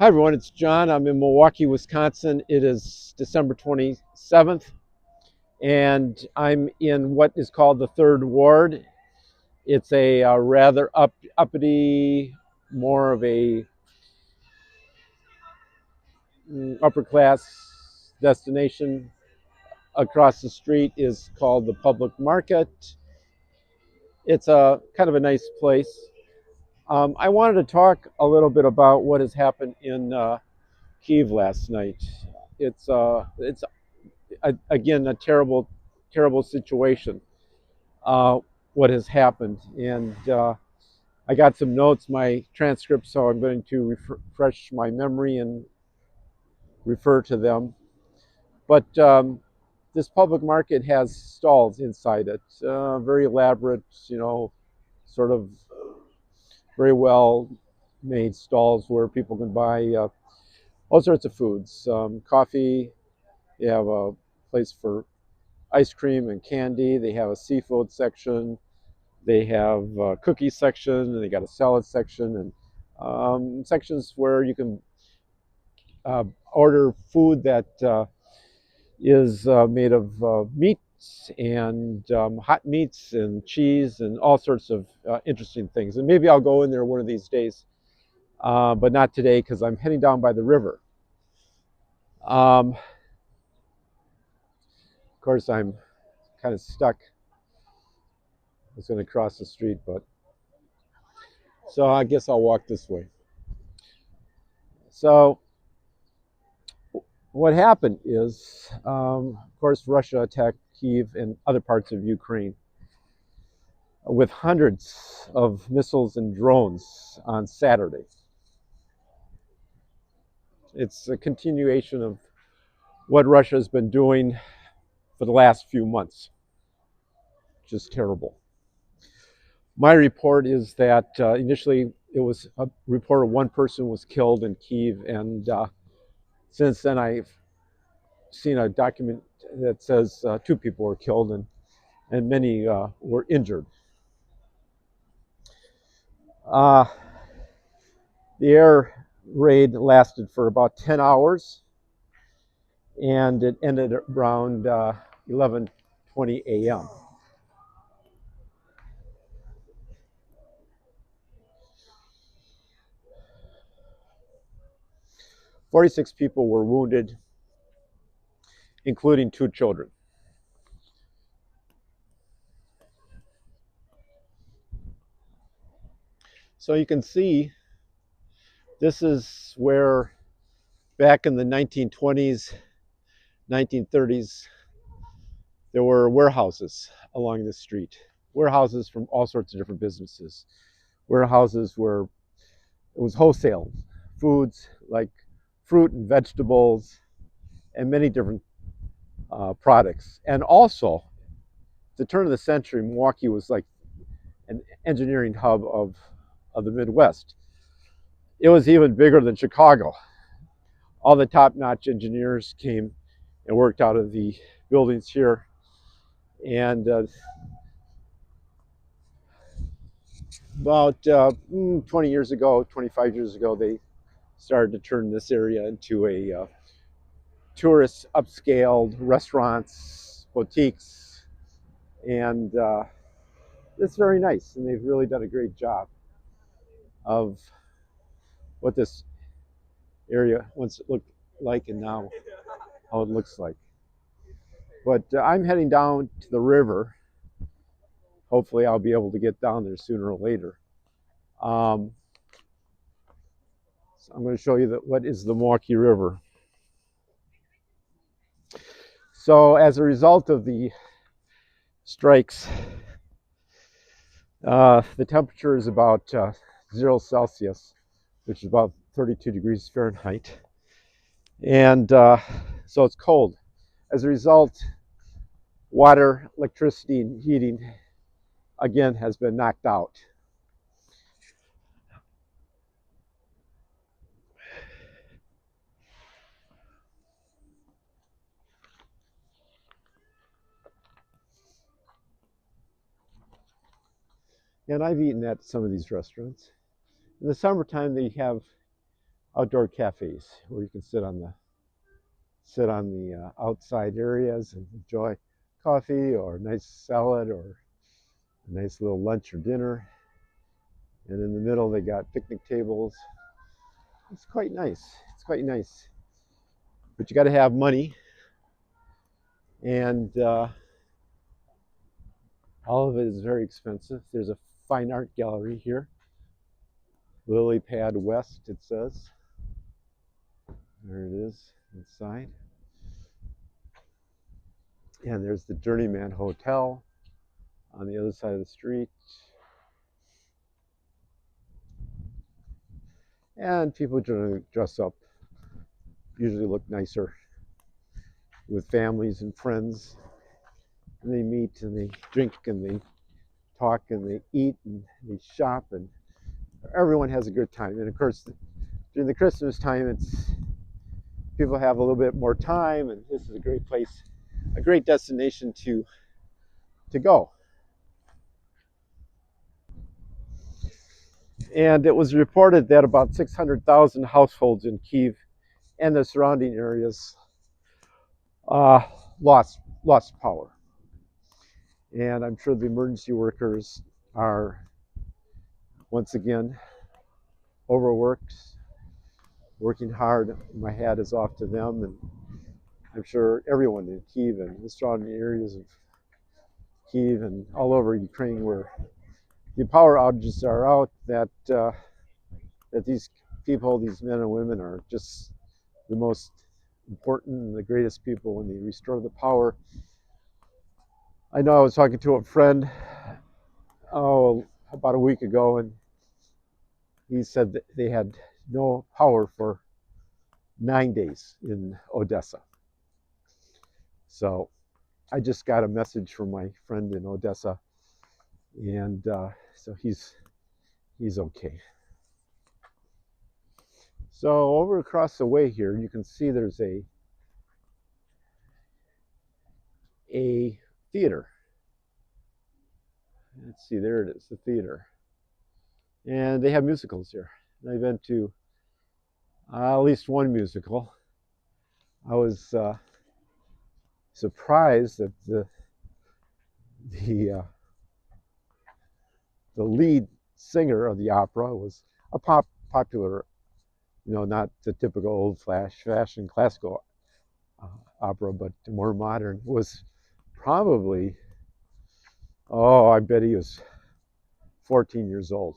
Hi everyone, it's John. I'm in Milwaukee, Wisconsin. It is December 27th, and I'm in what is called the Third Ward. It's a rather uppity, more of a upper class destination. Across the street is called the Public Market. It's a kind of a nice place. I wanted to talk a little bit about what has happened in Kyiv last night. It's again a terrible situation. Uh, what has happened, and I got some notes, my transcripts, so I'm going to refresh my memory and refer to them. But this public market has stalls inside it, very elaborate, sort of very well made stalls where people can buy all sorts of foods, coffee. You have a place for ice cream and candy. They have a seafood section. They have a cookie section, and they got a salad section, and sections where you can order food that is made of meats and hot meats and cheese and all sorts of interesting things. And maybe I'll go in there one of these days, but not today because I'm heading down by the river. Of course, I'm kind of stuck. I was going to cross the street, but so I guess I'll walk this way. So what happened is, of course, Russia attacked Kyiv and other parts of Ukraine with hundreds of missiles and drones on Saturday. It's a continuation of what Russia has been doing for the last few months. Just terrible. My report is that initially it was a report of one person was killed in Kyiv, and since then I've seen a document that says two people were killed and many were injured. Uh, the air raid lasted for about 10 hours, and it ended around 11:20 a.m. 46 people were wounded, including two children. So you can see this is where back in the 1920s, 1930s, there were warehouses along the street. Warehouses from all sorts of different businesses. Warehouses where it was wholesale foods like fruit and vegetables and many different products. And also, at the turn of the century, Milwaukee was like an engineering hub of the Midwest. It was even bigger than Chicago. All the top-notch engineers came and worked out of the buildings here. And about 20 years ago, 25 years ago, they started to turn this area into a tourist, upscaled restaurants, boutiques, and it's very nice. And they've really done a great job of what this area once looked like and now how it looks like. But I'm heading down to the river. Hopefully I'll be able to get down there sooner or later. So I'm going to show you what is the Milwaukee River. So as a result of the strikes, the temperature is about 0 Celsius, which is about 32 degrees Fahrenheit. And so it's cold. As a result, water, electricity, and heating, again, has been knocked out. And I've eaten at some of these restaurants. In the summertime, they have outdoor cafes where you can sit on the outside areas and enjoy coffee or a nice salad or a nice little lunch or dinner. And in the middle, they got picnic tables. It's quite nice. It's quite nice. But you got to have money, and all of it is very expensive. There's a fine art gallery here, Lily Pad West, it says. There it is inside. And there's the Journeyman Hotel on the other side of the street. And people generally dress up, usually look nicer with families and friends. And they meet and they drink and they talk and they eat and they shop, and everyone has a good time. And of course, during the Christmas time, people have a little bit more time, and this is a great place, a great destination to go. And it was reported that about 600,000 households in Kyiv and the surrounding areas lost power. And I'm sure the emergency workers are once again overworked, working hard. My hat is off to them, and I'm sure everyone in Kyiv and the surrounding areas of Kyiv and all over Ukraine where the power outages are out, that these people, these men and women, are just the most important and the greatest people when they restore the power. I know I was talking to a friend about a week ago, and he said that they had no power for 9 days in Odessa. So I just got a message from my friend in Odessa, and so he's okay. So over across the way here, you can see there's a theater. Let's see, there it is, the theater. And they have musicals here. I've been to at least one musical. I was surprised that the lead singer of the opera was a popular, not the typical old fashioned classical opera, but more modern. Was probably, I bet he was 14 years old,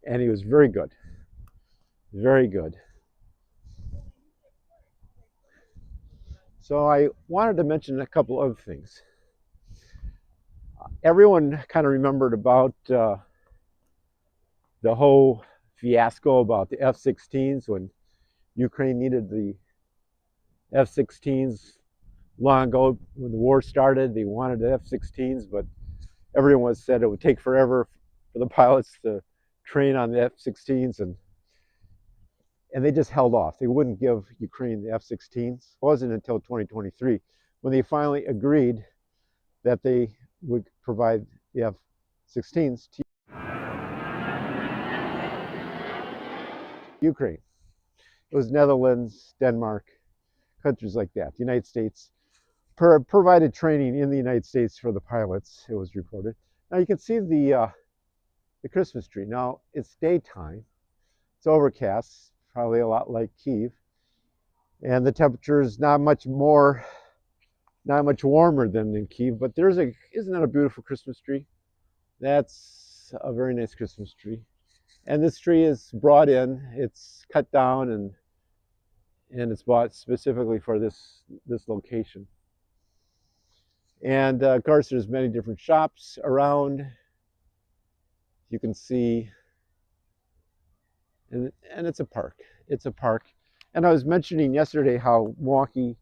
and he was very good, very good. So I wanted to mention a couple other things. Everyone kind of remembered about the whole fiasco about the F-16s when Ukraine needed the F-16s long ago. When the war started, they wanted the F-16s, but everyone said it would take forever for the pilots to train on the F-16s, and they just held off. They wouldn't give Ukraine the F-16s. It wasn't until 2023 when they finally agreed that they would provide the F-16s to Ukraine. It was Netherlands, Denmark, countries like that. The United States provided training in the United States for the pilots, it was reported. Now you can see the Christmas tree. Now it's daytime, it's overcast, probably a lot like Kyiv, and the temperature is not much warmer than in Kyiv, but isn't that a beautiful Christmas tree? That's a very nice Christmas tree. And this tree is brought in, it's cut down, and it's bought specifically for this location. And of course, there's many different shops around. You can see, and it's a park. It's a park. And I was mentioning yesterday how Milwaukee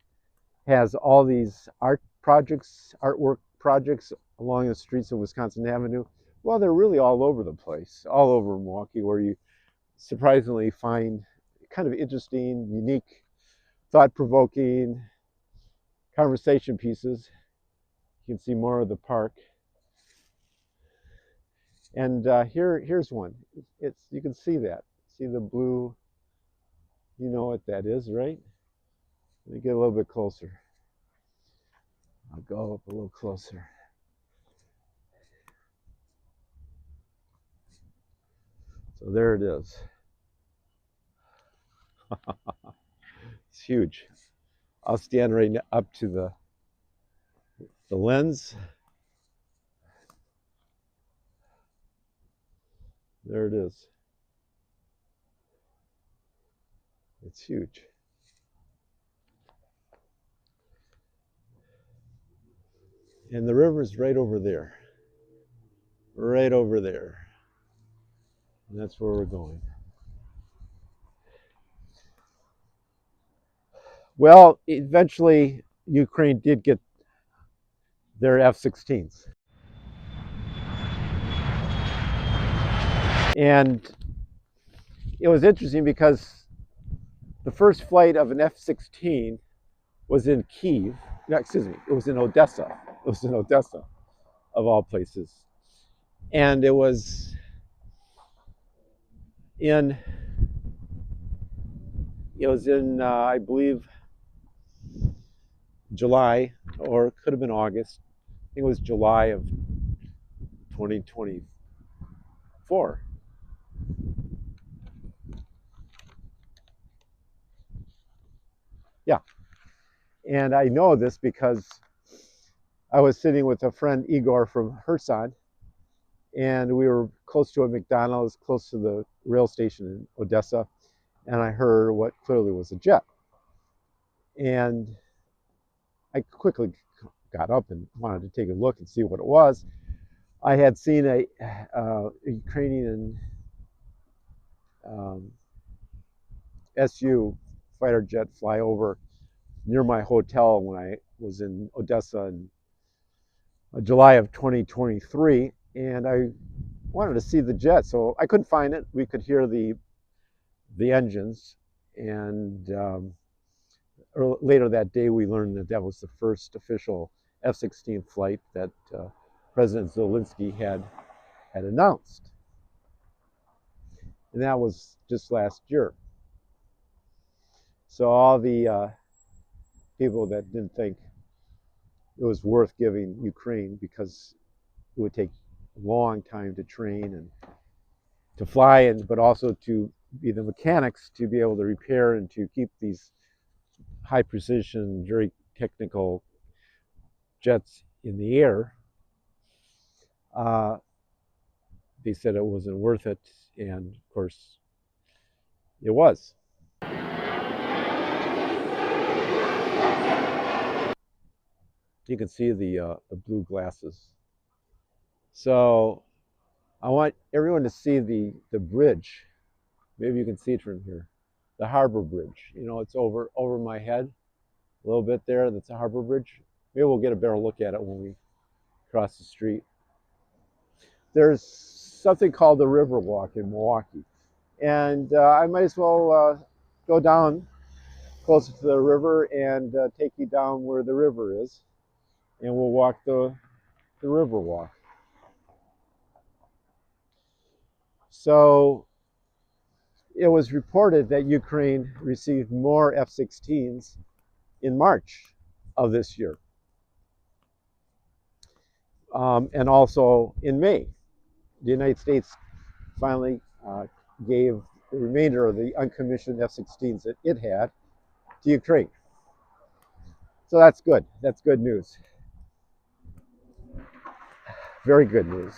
has all these artwork projects along the streets of Wisconsin Avenue. Well, they're really all over the place, all over Milwaukee, where you surprisingly find kind of interesting, unique, thought-provoking conversation pieces. You can see more of the park. And here's one. You can see that. See the blue You know what that is, right? Let me get a little bit closer. I'll go up a little closer. So there it is. It's huge. I'll stand right up to the lens. There it is. It's huge. And the river's right over there. Right over there. And that's where we're going. Well, eventually, Ukraine did get their F-16s. And it was interesting because the first flight of an F-16 was in Kyiv. No, excuse me, it was in Odessa. It was in Odessa, of all places. And it was in, I believe, July, or it could have been August. I think it was July of 2024. Yeah. And I know this because I was sitting with a friend, Igor, from Kherson, and we were close to a McDonald's, close to the rail station in Odessa, and I heard what clearly was a jet. And I quickly got up and wanted to take a look and see what it was. I had seen a Ukrainian Su fighter jet fly over near my hotel when I was in Odessa in July of 2023, and I wanted to see the jet, so I couldn't find it. We could hear the engines, and later that day we learned that that was the first official F-16 flight that President Zelensky had announced, and that was just last year. So all the people that didn't think it was worth giving Ukraine because it would take a long time to train and to fly, and but also to be the mechanics to be able to repair and to keep these high precision, very technical jets in the air. They said it wasn't worth it, and of course, it was. You can see the blue glasses. So I want everyone to see the bridge. Maybe you can see it from here. The harbor bridge. You know, it's over my head a little bit there. That's a harbor bridge. Maybe we'll get a better look at it when we cross the street. There's something called the River Walk in Milwaukee. And I might as well go down closer to the river and take you down where the river is. And we'll walk the river walk. So it was reported that Ukraine received more F-16s in March of this year. And also in May. The United States finally gave the remainder of the uncommissioned F-16s that it had to Ukraine. So that's good. That's good news. Very good news.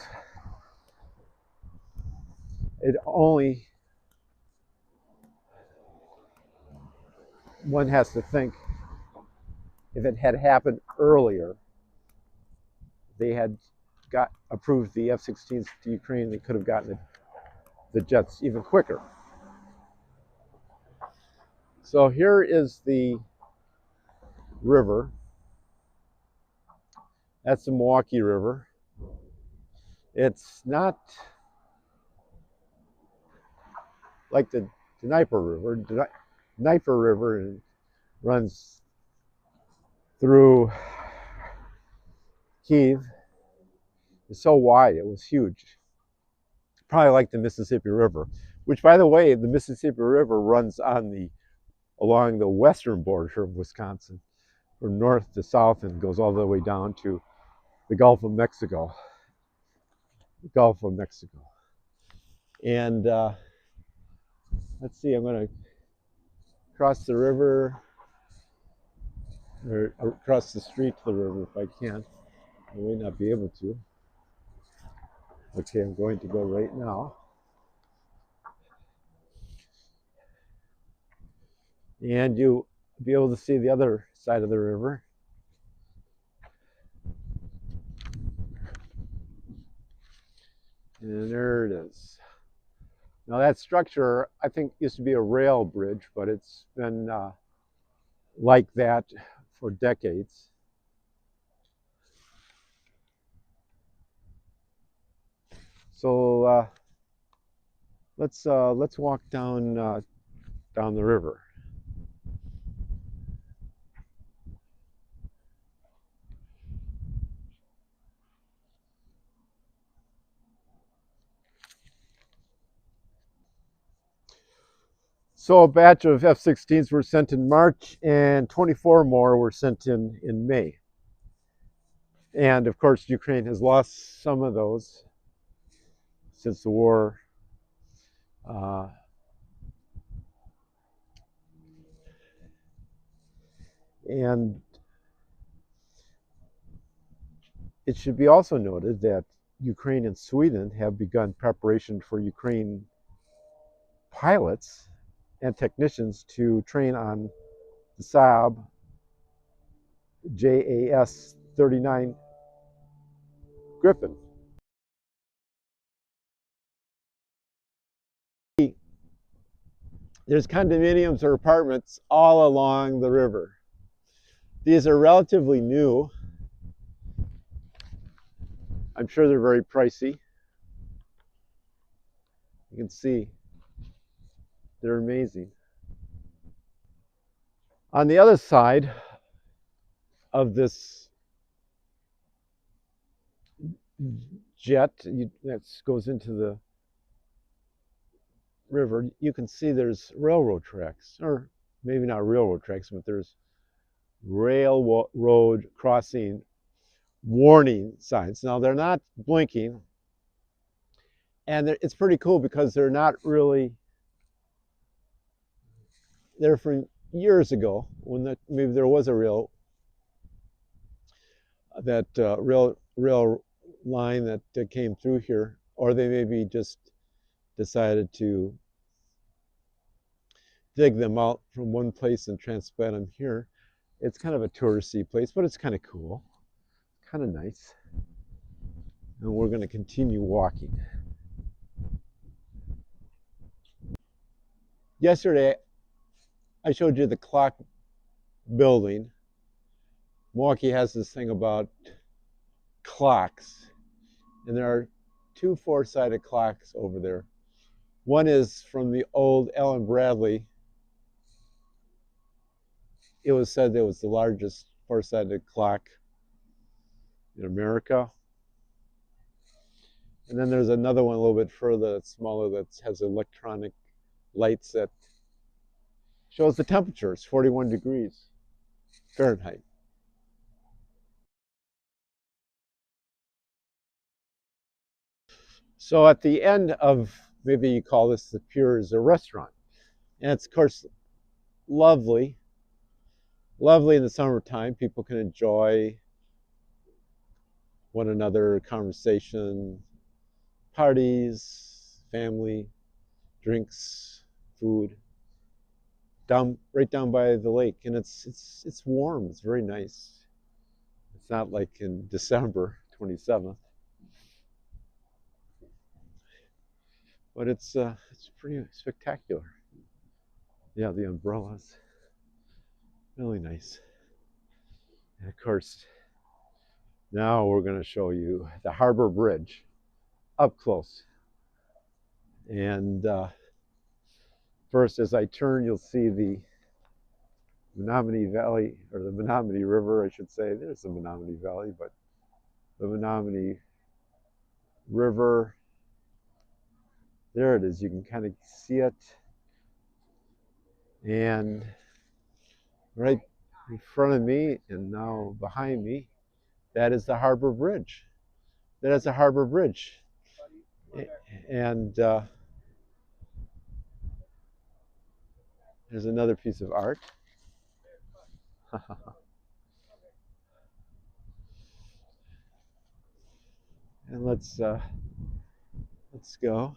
It only, one has to think, if it had happened earlier, they had approved the F-16s to Ukraine, they could have gotten the jets even quicker. So here is the river. That's the Milwaukee River. It's not like the Dnieper River. Dnieper River runs through Kyiv. It's so wide, it was huge. Probably like the Mississippi River, which, by the way, the Mississippi River runs on the along the western border of Wisconsin, from north to south, and goes all the way down to the Gulf of Mexico. The Gulf of Mexico. And let's see, I'm going to cross the river, or across the street to the river if I can. I may not be able to. Okay, I'm going to go right now. And you'll be able to see the other side of the river. And there it is. Now that structure, I think, used to be a rail bridge, but it's been like that for decades. So let's walk down down the river. So a batch of F-16s were sent in March, and 24 more were sent in May. And of course, Ukraine has lost some of those since the war. And it should be also noted that Ukraine and Sweden have begun preparation for Ukraine pilots and technicians to train on the Saab JAS-39 Gripen. There's condominiums or apartments all along the river. These are relatively new. I'm sure they're very pricey. You can see they're amazing. On the other side of this jet that goes into the river, you can see there's railroad tracks, or maybe not railroad tracks, but there's railroad crossing warning signs. Now they're not blinking, and it's pretty cool because they're not really, they're from years ago when maybe there was a rail line that came through here, or they maybe just decided to dig them out from one place and transplant them here. It's kind of a touristy place, but it's kind of cool, kind of nice. And we're going to continue walking. Yesterday, I showed you the clock building. Milwaukee has this thing about clocks, and there are two four-sided clocks over there. One is from the old Allen Bradley. It was said that it was the largest four-sided clock in America. And then there's another one a little bit further that's smaller that has electronic lights that shows the temperature. It's 41 degrees Fahrenheit. So at the end of, maybe you call this the pier, is a restaurant. And it's, of course, lovely. Lovely in the summertime. People can enjoy one another, conversation, parties, family, drinks, food. Right down by the lake, and it's warm. It's very nice. It's not like in December 27th, but it's pretty spectacular. Yeah, the umbrellas, really nice. And of course, now we're going to show you the Harbor Bridge up close. And first, as I turn, you'll see the Menominee Valley, or the Menominee River, I should say. There's the Menominee Valley, but the Menominee River, there it is. You can kind of see it. And Right in front of me and now behind me, that is the Harbor Bridge. That is the Harbor Bridge. And there's another piece of art. And let's go.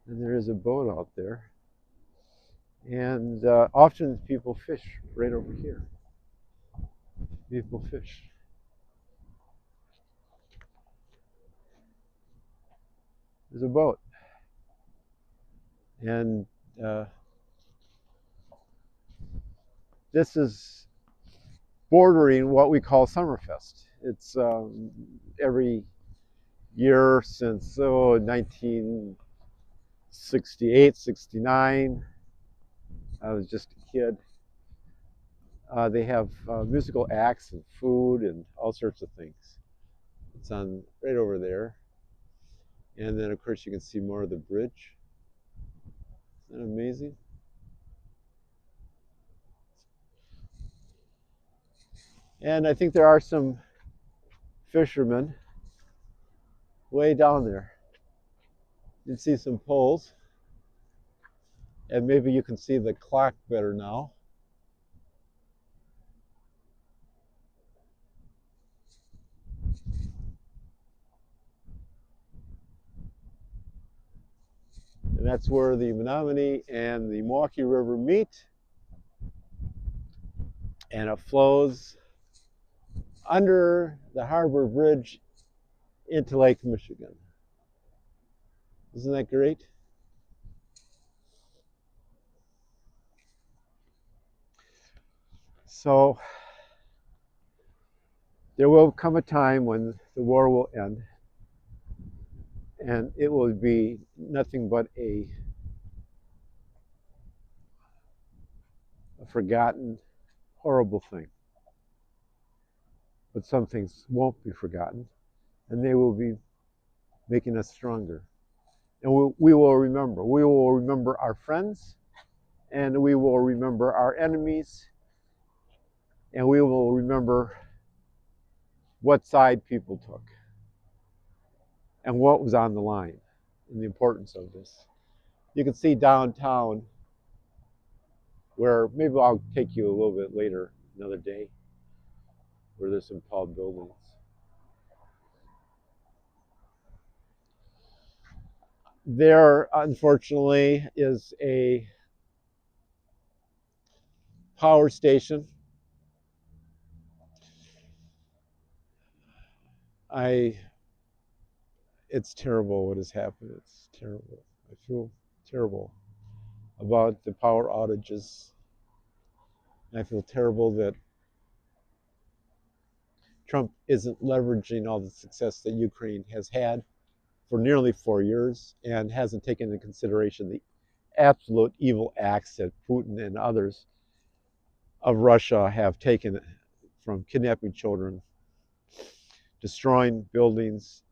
And there is a boat out there. And often people fish right over here. People fish. There's a boat. And this is bordering what we call Summerfest. It's every year since 1968, 69. I was just a kid. They have musical acts and food and all sorts of things. It's on right over there. And then, of course, you can see more of the bridge. Isn't that amazing? And I think there are some fishermen way down there. You can see some poles. And maybe you can see the clock better now. And that's where the Menominee and the Milwaukee River meet. And it flows under the Harbor Bridge into Lake Michigan. Isn't that great? So there will come a time when the war will end, and it will be nothing but a forgotten, horrible thing. But some things won't be forgotten, and they will be making us stronger. And we will remember. We will remember our friends, and we will remember our enemies, and we will remember what side people took and what was on the line and the importance of this. You can see downtown, where maybe I'll take you a little bit later, another day, where there's some tall buildings. There, unfortunately, is a power station. It's terrible what has happened. It's terrible. I feel terrible about the power outages. I feel terrible that Trump isn't leveraging all the success that Ukraine has had for nearly 4 years and hasn't taken into consideration the absolute evil acts that Putin and others of Russia have taken, from kidnapping children, destroying buildings.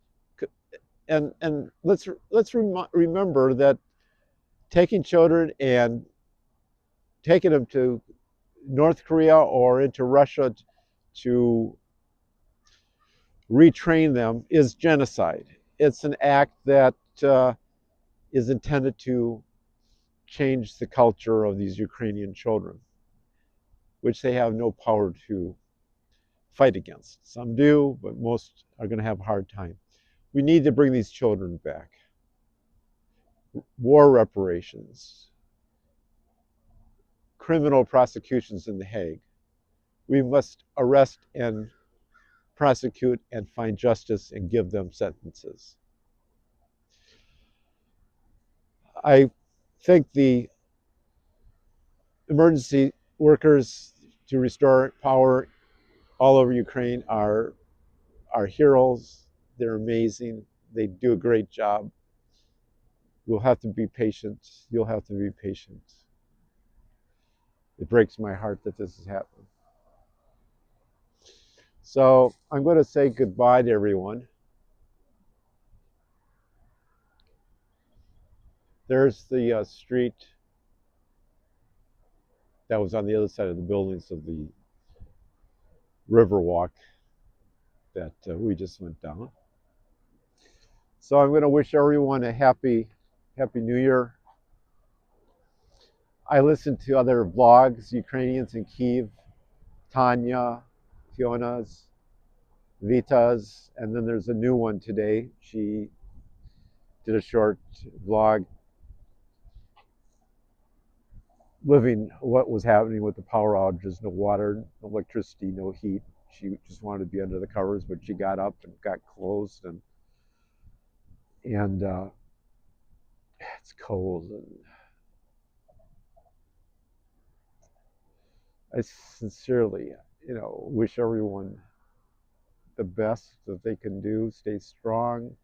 And let's remember that taking children and taking them to North Korea or into Russia to retrain them is genocide. It's an act that is intended to change the culture of these Ukrainian children, which they have no power to fight against. Some do, but most are going to have a hard time. We need to bring these children back. War reparations, criminal prosecutions in The Hague. We must arrest and prosecute and find justice and give them sentences. I think the emergency workers to restore power all over Ukraine are heroes. They're amazing. They do a great job. We'll have to be patient. You'll have to be patient. It breaks my heart that this has happened. So I'm going to say goodbye to everyone. There's the street That was on the other side of the buildings of the river walk that we just went down. So I'm going to wish everyone a happy New Year. I listen to other vlogs, Ukrainians in Kyiv, Tanya, Fiona's, Vita's, and then there's a new one today. She did a short vlog living what was happening with the power outages, no water, no electricity, no heat. She just wanted to be under the covers, but she got up and got closed, and it's cold, and I sincerely, wish everyone the best that they can do. Stay strong.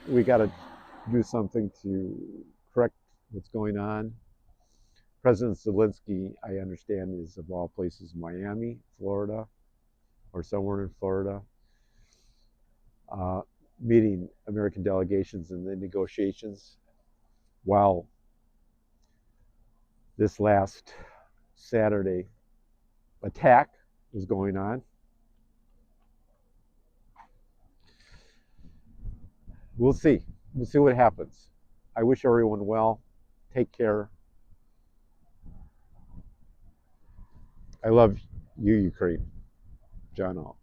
We got to do something to correct what's going on. President Zelensky, I understand, is of all places Miami, Florida, or somewhere in Florida, meeting American delegations in the negotiations while this last Saturday attack was going on. We'll see. We'll see what happens. I wish everyone well. Take care. I love you, Ukraine. John All.